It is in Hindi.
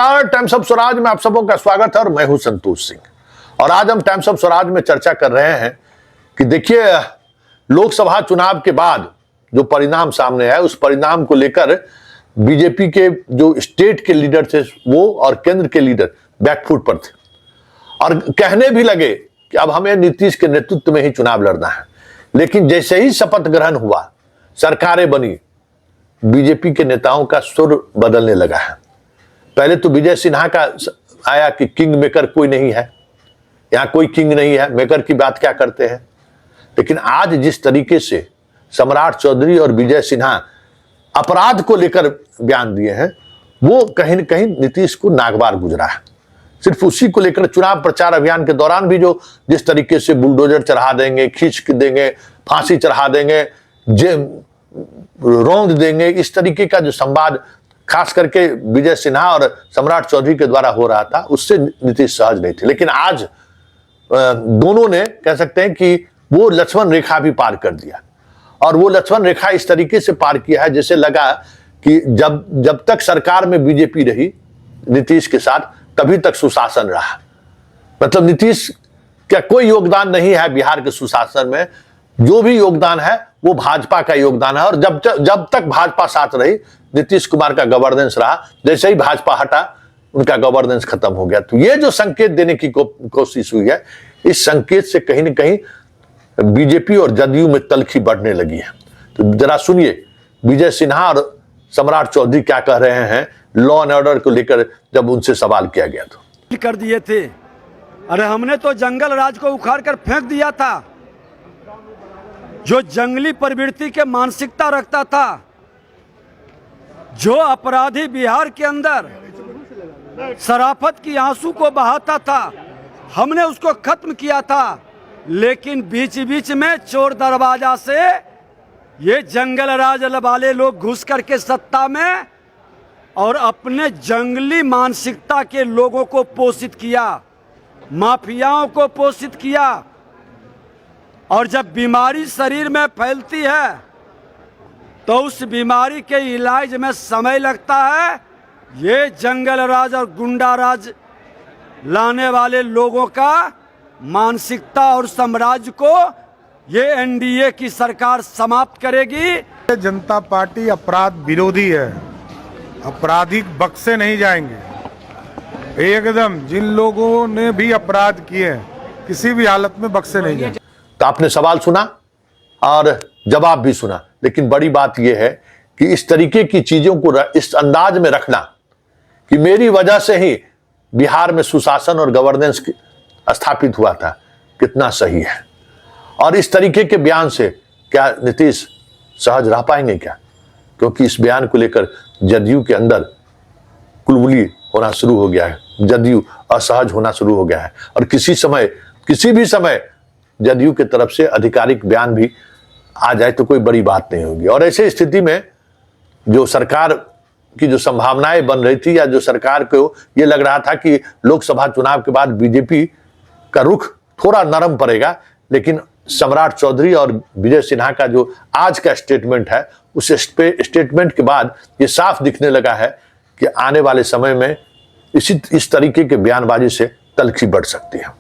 टाइम्स ऑफ स्वराज में आप सबों का स्वागत है और मैं हूं संतोष सिंह। और आज हम टाइम्स ऑफ स्वराज में चर्चा कर रहे हैं कि देखिए, लोकसभा चुनाव के बाद जो परिणाम सामने आया उस परिणाम को लेकर बीजेपी के जो स्टेट के लीडर थे वो और केंद्र के लीडर बैकफुट पर थे और कहने भी लगे कि अब हमें नीतीश के नेतृत्व में ही चुनाव लड़ना है। लेकिन जैसे ही शपथ ग्रहण हुआ, सरकारें बनी, बीजेपी के नेताओं का सुर बदलने लगा है। पहले तो विजय सिन्हा का आया कि किंग मेकर कोई नहीं है, यहां कोई किंग नहीं है, मेकर की बात क्या करते हैं। लेकिन आज जिस तरीके से सम्राट चौधरी और विजय सिन्हा अपराध को लेकर बयान दिए हैं, वो कहीं न कहीं नीतीश को नागवार गुजरा है। सिर्फ उसी को लेकर चुनाव प्रचार अभियान के दौरान भी जो जिस तरीके से बुलडोजर चढ़ा देंगे, खींच देंगे, फांसी चढ़ा देंगे, रौंद देंगे, इस तरीके का जो संवाद खास करके विजय सिन्हा और सम्राट चौधरी के द्वारा हो रहा था, उससे नीतीश सहज नहीं थे। लेकिन आज दोनों ने कह सकते हैं कि वो लक्ष्मण रेखा भी पार कर दिया और वो लक्ष्मण रेखा इस तरीके से पार किया है जैसे लगा कि जब तक सरकार में बीजेपी रही नीतीश के साथ, तभी तक सुशासन रहा। मतलब नीतीश का कोई योगदान नहीं है बिहार के सुशासन में, जो भी योगदान है वो भाजपा का योगदान है। और जब तक भाजपा साथ रही, नीतीश कुमार का गवर्नेंस रहा। जैसे ही भाजपा हटा, उनका गवर्नेंस खत्म हो गया। तो ये जो संकेत देने की कोशिश हुई है, इस संकेत से कहीं न कहीं बीजेपी और जदयू में तल्खी बढ़ने लगी है। तो जरा सुनिए विजय सिन्हा और सम्राट चौधरी क्या कह रहे हैं लॉ एंड ऑर्डर को लेकर, जब उनसे सवाल किया गया तो कर दिए थे। अरे हमने तो जंगल राज को उखाड़ कर फेंक दिया था। जो जंगली प्रवृत्ति के मानसिकता रखता था, जो अपराधी बिहार के अंदर शराफत की आंसू को बहाता था, हमने उसको खत्म किया था। लेकिन बीच बीच में चोर दरवाजा से ये जंगल राज वाले लोग घुस करके सत्ता में और अपने जंगली मानसिकता के लोगों को पोषित किया, माफियाओं को पोषित किया। और जब बीमारी शरीर में फैलती है तो उस बीमारी के इलाज में समय लगता है। ये जंगल राज और गुंडा राज लाने वाले लोगों का मानसिकता और साम्राज्य को ये एनडीए की सरकार समाप्त करेगी। जनता पार्टी अपराध विरोधी है, आपराधिक बक्से नहीं जाएंगे एकदम। जिन लोगों ने भी अपराध किए हैं किसी भी हालत में बक्से नहीं जाएंगे। तो आपने सवाल सुना और जवाब भी सुना, लेकिन बड़ी बात यह है कि इस तरीके की चीजों को इस अंदाज में रखना कि मेरी वजह से ही बिहार में सुशासन और गवर्नेंस स्थापित हुआ था, कितना सही है। और इस तरीके के बयान से क्या नीतीश सहज रह पाएंगे क्या? क्योंकि इस बयान को लेकर जदयू के अंदर कुलबुली होना शुरू हो गया है, जदयू असहज होना शुरू हो गया है। और किसी भी समय जदयू की तरफ से आधिकारिक बयान भी आ जाए तो कोई बड़ी बात नहीं होगी। और ऐसे स्थिति में जो सरकार की जो संभावनाएं बन रही थी, या जो सरकार को ये लग रहा था कि लोकसभा चुनाव के बाद बीजेपी का रुख थोड़ा नरम पड़ेगा, लेकिन सम्राट चौधरी और विजय सिन्हा का जो आज का स्टेटमेंट है, उस स्टेटमेंट के बाद ये साफ दिखने लगा है कि आने वाले समय में इस तरीके के बयानबाजी से तल्खी बढ़ सकती है।